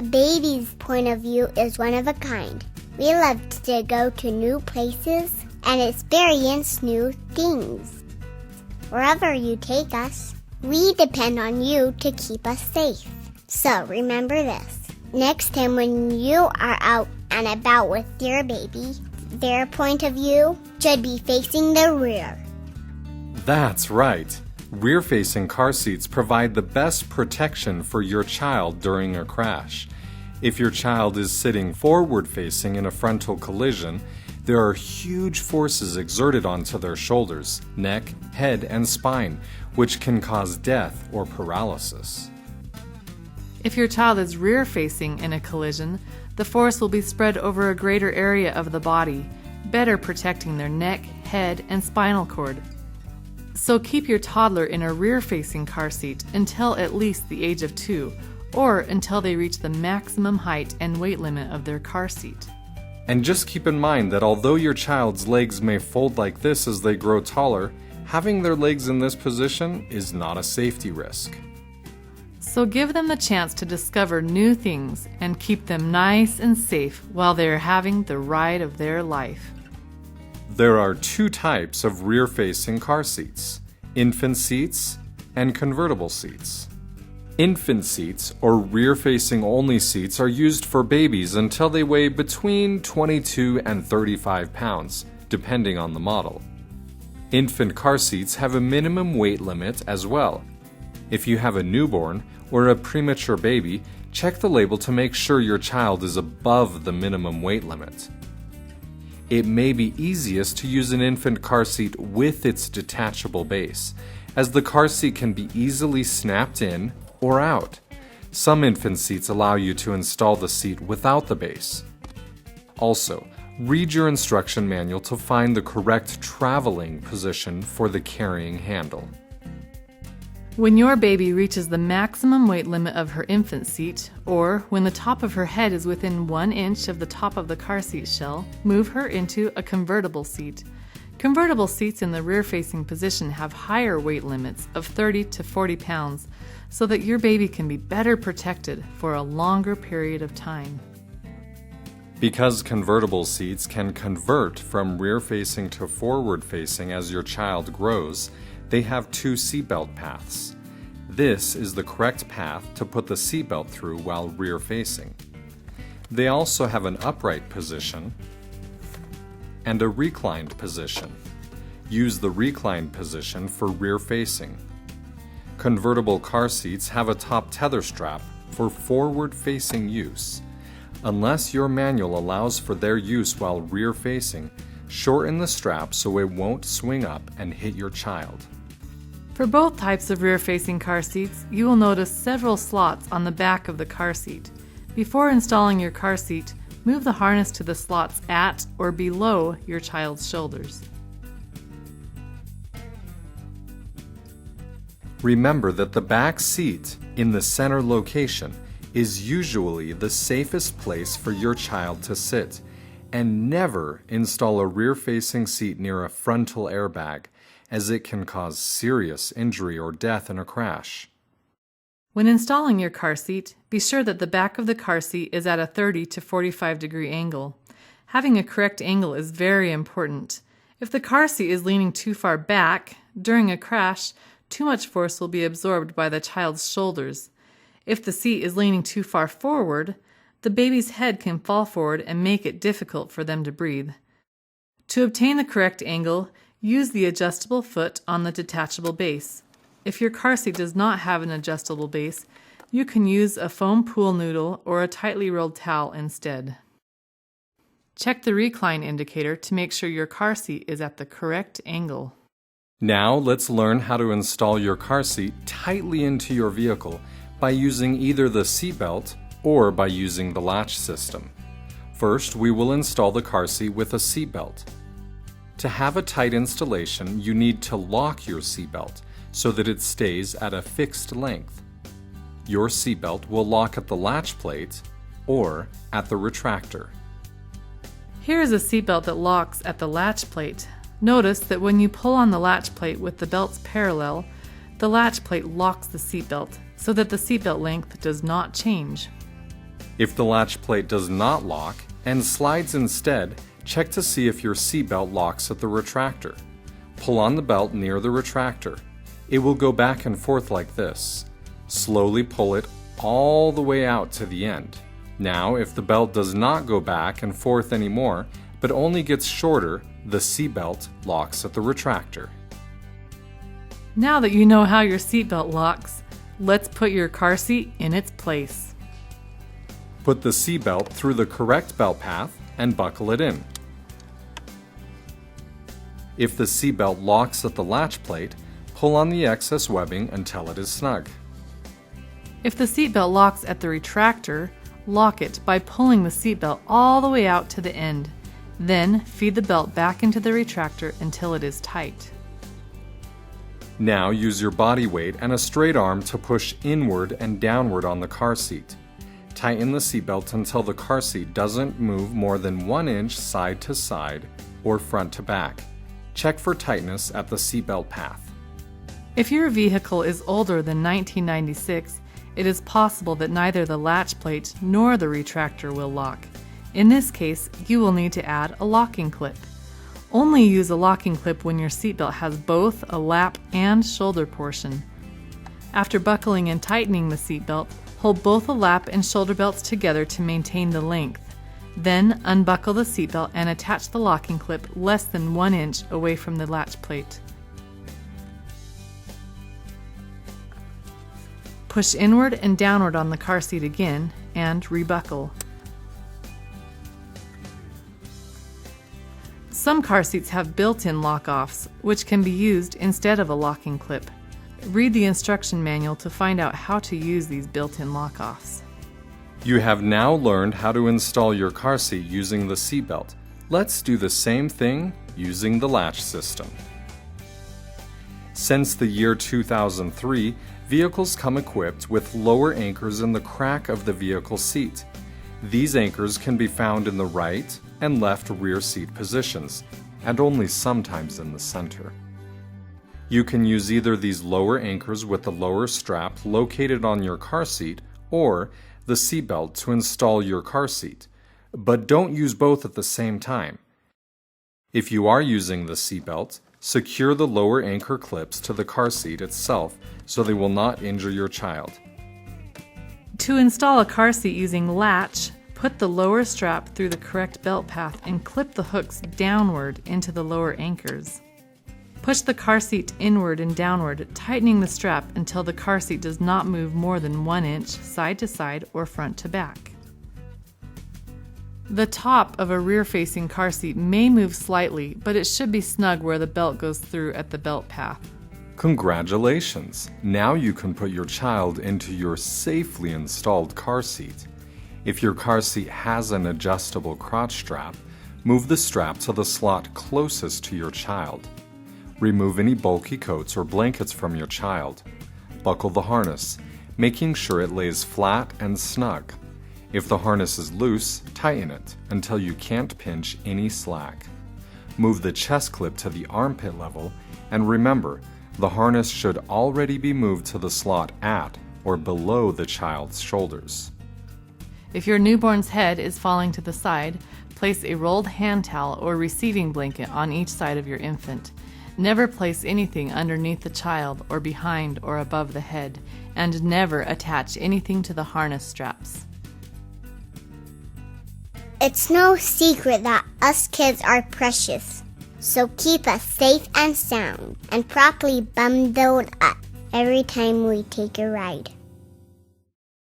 A baby's point of view is one of a kind. We love to go to new places and experience new things. Wherever you take us, we depend on you to keep us safe. So remember this. Next time when you are out and about with your baby, their point of view should be facing the rear. That's right. Rear-facing car seats provide the best protection for your child during a crash. If your child is sitting forward-facing in a frontal collision, there are huge forces exerted onto their shoulders, neck, head, and spine, which can cause death or paralysis. If your child is rear-facing in a collision, the force will be spread over a greater area of the body, better protecting their neck, head, and spinal cord. So keep your toddler in a rear-facing car seat until at least the age of 2, or until they reach the maximum height and weight limit of their car seat. And just keep in mind that although your child's legs may fold like this as they grow taller, having their legs in this position is not a safety risk. So give them the chance to discover new things and keep them nice and safe while they are having the ride of their life. There are 2 types of rear-facing car seats: infant seats and convertible seats. Infant seats, or rear-facing only seats, are used for babies until they weigh between 22 and 35 pounds, depending on the model. Infant car seats have a minimum weight limit as well. If you have a newborn or a premature baby, check the label to make sure your child is above the minimum weight limit. It may be easiest to use an infant car seat with its detachable base, as the car seat can be easily snapped in or out. Some infant seats allow you to install the seat without the base. Also, read your instruction manual to find the correct traveling position for the carrying handle. When your baby reaches the maximum weight limit of her infant seat, or when the top of her head is within 1 inch of the top of the car seat shell, move her into a convertible seat. Convertible seats in the rear-facing position have higher weight limits of 30 to 40 pounds, so that your baby can be better protected for a longer period of time. Because convertible seats can convert from rear-facing to forward-facing as your child grows, they have 2 seatbelt paths. This is the correct path to put the seatbelt through while rear-facing. They also have an upright position and a reclined position. Use the reclined position for rear-facing. Convertible car seats have a top tether strap for forward-facing use. Unless your manual allows for their use while rear-facing, shorten the strap so it won't swing up and hit your child. For both types of rear-facing car seats, you will notice several slots on the back of the car seat. Before installing your car seat, move the harness to the slots at or below your child's shoulders. Remember that the back seat in the center location is usually the safest place for your child to sit, and never install a rear-facing seat near a frontal airbag, as it can cause serious injury or death in a crash. When installing your car seat, be sure that the back of the car seat is at a 30 to 45 degree angle. Having a correct angle is very important. If the car seat is leaning too far back, during a crash, too much force will be absorbed by the child's shoulders. If the seat is leaning too far forward, the baby's head can fall forward and make it difficult for them to breathe. To obtain the correct angle, use the adjustable foot on the detachable base. If your car seat does not have an adjustable base, you can use a foam pool noodle or a tightly rolled towel instead. Check the recline indicator to make sure your car seat is at the correct angle. Now let's learn how to install your car seat tightly into your vehicle by using either the seatbelt or by using the latch system. First, we will install the car seat with a seatbelt. To have a tight installation, you need to lock your seatbelt so that it stays at a fixed length. Your seatbelt will lock at the latch plate or at the retractor. Here is a seatbelt that locks at the latch plate. Notice that when you pull on the latch plate with the belts parallel, the latch plate locks the seatbelt so that the seatbelt length does not change. If the latch plate does not lock and slides instead, check to see if your seatbelt locks at the retractor. Pull on the belt near the retractor. It will go back and forth like this. Slowly pull it all the way out to the end. Now, if the belt does not go back and forth anymore, but only gets shorter, the seatbelt locks at the retractor. Now that you know how your seatbelt locks, let's put your car seat in its place. Put the seatbelt through the correct belt path and buckle it in. If the seatbelt locks at the latch plate, pull on the excess webbing until it is snug. If the seatbelt locks at the retractor, lock it by pulling the seatbelt all the way out to the end. Then feed the belt back into the retractor until it is tight. Now use your body weight and a straight arm to push inward and downward on the car seat. Tighten the seatbelt until the car seat doesn't move more than 1 inch side to side or front to back. Check for tightness at the seatbelt path. If your vehicle is older than 1996, it is possible that neither the latch plate nor the retractor will lock. In this case, you will need to add a locking clip. Only use a locking clip when your seatbelt has both a lap and shoulder portion. After buckling and tightening the seatbelt, hold both the lap and shoulder belts together to maintain the length. Then unbuckle the seatbelt and attach the locking clip less than 1 inch away from the latch plate. Push inward and downward on the car seat again and rebuckle. Some car seats have built-in lock-offs, which can be used instead of a locking clip. Read the instruction manual to find out how to use these built-in lock-offs. You have now learned how to install your car seat using the seatbelt. Let's do the same thing using the latch system. Since the year 2003, vehicles come equipped with lower anchors in the crack of the vehicle seat. These anchors can be found in the right and left rear seat positions, and only sometimes in the center. You can use either these lower anchors with the lower strap located on your car seat or the seatbelt to install your car seat, but don't use both at the same time. If you are using the seatbelt, secure the lower anchor clips to the car seat itself so they will not injure your child. To install a car seat using latch, put the lower strap through the correct belt path and clip the hooks downward into the lower anchors. Push the car seat inward and downward, tightening the strap until the car seat does not move more than 1 inch side to side or front to back. The top of a rear-facing car seat may move slightly, but it should be snug where the belt goes through at the belt path. Congratulations! Now you can put your child into your safely installed car seat. If your car seat has an adjustable crotch strap, move the strap to the slot closest to your child. Remove any bulky coats or blankets from your child. Buckle the harness, making sure it lays flat and snug. If the harness is loose, tighten it until you can't pinch any slack. Move the chest clip to the armpit level, and remember, the harness should already be moved to the slot at or below the child's shoulders. If your newborn's head is falling to the side, place a rolled hand towel or receiving blanket on each side of your infant. Never place anything underneath the child or behind or above the head, and never attach anything to the harness straps. It's no secret that us kids are precious, so keep us safe and sound and properly bundled up every time we take a ride.